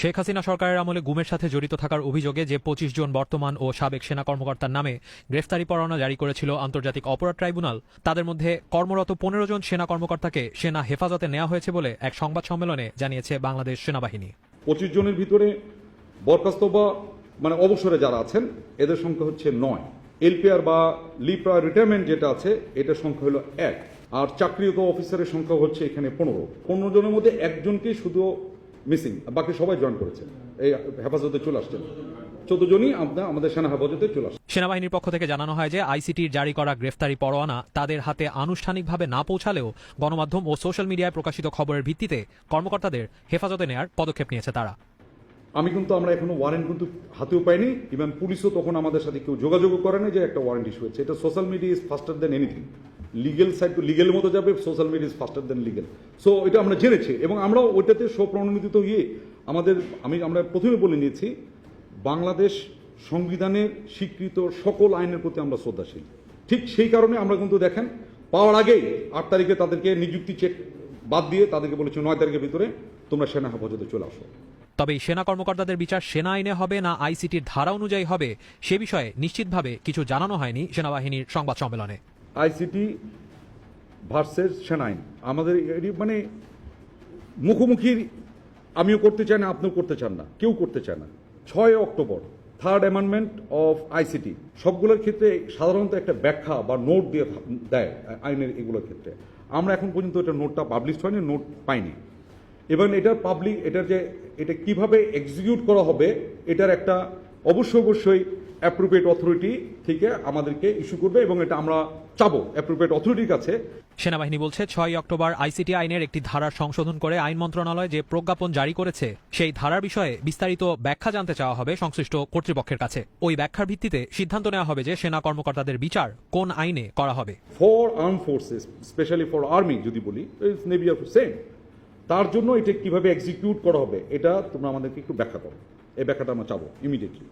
শেখ হাসিনা সরকারের আমলে গুমের সাথে জড়িত থাকার অভিযোগে যে ২৫ জন বর্তমান ও সাবেক সেনা কর্মকর্তার নামে গ্রেফতারি পরোয়ানা জারি করেছিল আন্তর্জাতিক অপরাধ ট্রাইব্যুনাল, তাদের মধ্যে কর্মরত ১৫ জন সেনা কর্মকর্তাকে সেনা হেফাজতে নেওয়া হয়েছে বলে এক সংবাদ সম্মেলনে জানিয়েছে বাংলাদেশ সেনাবাহিনী। ২৫ জনের ভিতরে বরখাস্ত বা অবসরে যারা আছেন এদের সংখ্যা হচ্ছে ৯। এলপিআর বা লিভ রিটায়ারমেন্ট যেটা আছে এটার সংখ্যা হলো ১। আর চাকরিরত অফিসারের সংখ্যা হচ্ছে এখানে ১৫ জনের মধ্যে একজনকে শুধু মিসিং, বাকি সবাই জয়েন করেছে, এই হেফাজতে চলে আসছেন। ১৪ জনই আমাদের সেনা হেফাজতে চলে আসছে। সেনাবাহিনীর পক্ষ থেকে জানানো হয় যে আইসিটির জারি করা গ্রেফতারি পরোয়ানা তাদের হাতে আনুষ্ঠানিকভাবে না পৌঁছালেও গণমাধ্যম ও সোশ্যাল মিডিয়ায় প্রকাশিত খবরের ভিত্তিতে কর্মকর্তাদের হেফাজতে নেয়ার পদক্ষেপ নিয়েছে তারা। আমরা এখনো ওয়ারেন্ট কিন্তু হাতেও পাইনি, ইভেন পুলিশও তখন আমাদের সাথে কেউ যোগাযোগও করে না যে একটা ওয়ারেন্ট ইস্যু হয়েছে। এটা social media is faster than anything. Legal side তো লিগেল মতো যাবে, social media is faster than legal. So এটা আমরা জেনেছি এবং আমরা ওইটাতে স্বপ্রণোদিত আমরা প্রথমে বলে নিয়েছি বাংলাদেশ সংবিধানের স্বীকৃত সকল আইনের প্রতি আমরা শ্রদ্ধাশীল। ঠিক সেই কারণে আমরা কিন্তু দেখেন পাওয়ার আগেই ৮ তারিখে তাদেরকে নিযুক্তি চেক বাদ দিয়ে তাদেরকে বলেছি ৯ তারিখের ভিতরে তোমরা সেনা হেফাজতে চলে আসো। তবে সেনা কর্মকর্তাদের বিচার সেনা আইনে হবে না আইসিটির ধারা অনুযায়ী হবে সে বিষয়ে নিশ্চিতভাবে কিছু জানানো হয়নি সেনাবাহিনীর সংবাদ সম্মেলনে। আইসিটি ভার্সেস সেনা আইন আমাদের মুখোমুখি আমিও করতে চাই না, আপনিও করতে চান না, কেউ করতে চায় না। ৬ October 3rd amendment of ICT সবগুলোর ক্ষেত্রে সাধারণত একটা ব্যাখ্যা বা নোট দিয়ে দেয় আইনের এগুলোর ক্ষেত্রে। আমরা এখন পর্যন্ত এটা নোটটা পাবলিশ হয়নি, নোট পাইনি। এবং এটা কিভাবে এক্সিকিউট করা হবে এটার একটা অবশ্যই অ্যাপ্রোপ্রিয়েট অথরিটি থেকে আমাদেরকে ইস্যু করবে এবং এটা আমরা চাবো অ্যাপ্রোপ্রিয়েট অথরিটির কাছে। সেনাবাহিনী বলছে ৬ অক্টোবর আইসিটি আইনের একটি ধারার সংশোধন করে আইন মন্ত্রণালয় যে প্রজ্ঞাপন জারি করেছে সেই ধারার বিষয়ে বিস্তারিত ব্যাখ্যা জানতে চাওয়া হবে সংশ্লিষ্ট কর্তৃপক্ষের কাছে। ওই ব্যাখ্যার ভিত্তিতে সিদ্ধান্ত নেওয়া হবে যে সেনা কর্মকর্তাদের বিচার কোন আইনে করা হবে। For arm forces, specially for army যদি বলি, নেভি আর সেম, তার জন্য এটা কিভাবে এক্সিকিউট করা হবে এটা তোমরা আমাদেরকে একটু ব্যাখ্যা করো। এই ব্যাখ্যাটা আমরা চাবো ইমিডিয়েটলি।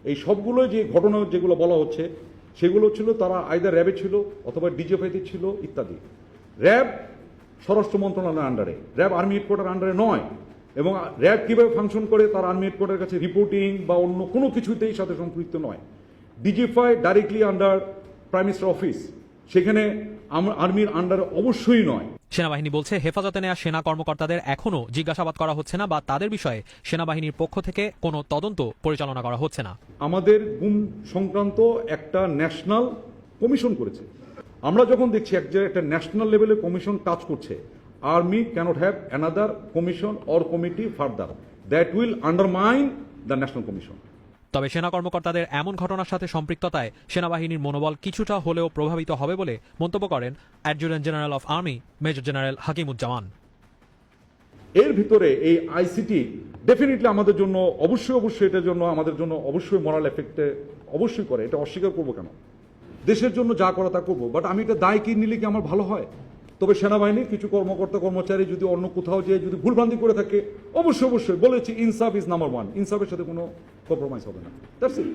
এই সবগুলো যে ঘটনা যেগুলো বলা হচ্ছে সেগুলো ছিল তারা আইদার র্যাবে ছিল অথবা ডিজিএফআইতে ছিল ইত্যাদি। র্যাব স্বরাষ্ট্র মন্ত্রণালয়ের আন্ডারে, র্যাব আর্মি হেডকোয়ার্টার আন্ডারে নয়। এবং র্যাব কীভাবে ফাংশন করে তার আর্মি হেডকোয়ার্টারের কাছে রিপোর্টিং বা অন্য কোনো কিছুতেই সাথে সম্পৃক্ত নয়। DGFI directly under prime minister office, সেখানে আর্মির আন্ডারে অবশ্যই নয়। সেনাবাহিনী বলছে হেফাজতে নেওয়া সেনা কর্মকর্তাদের এখনও জিজ্ঞাসাবাদ করা হচ্ছে না বা তাদের বিষয়ে সেনাবাহিনীর পক্ষ থেকে কোনো তদন্ত পরিচালনা করা হচ্ছে না। আমাদের গুম সংক্রান্ত একটা ন্যাশনাল কমিশন করেছে। আমরা যখন দেখছি একটা ন্যাশনাল লেভেলে কমিশন কাজ করছে, army cannot have another commission or committee further that will undermine the national commission. তবে সেনা কর্মকর্তাদের এমন ঘটনার সাথে সম্পৃক্ততায় সেনাবাহিনীর মনোবল কিছুটা হলেও প্রভাবিত হবে বলে মন্তব্য করেন adjutant general of army major general Hakimuzzaman. এর ভিতরে এই আইসিটি ডেফিনেটলি আমাদের জন্য অবশ্যই এটার জন্য আমাদের জন্য অবশ্যই মরাল এফেক্টে অবশ্যই করে, এটা অস্বীকার করবো কেন? দেশের জন্য যা করা তা করবো, বাট আমি এটা দায় কি নিলে কি আমার ভালো হয়? তবে সেনাবাহিনীর কিছু কর্মচারী যদি অন্য কোথাও যেয়ে যদি ভুলভ্রান্তি করে থাকে অবশ্যই বলেছি ইনসাফ ইজ নাম্বার 1, ইনসাফের সাথে কোনো কম্প্রোমাইজ হবে না। That's it.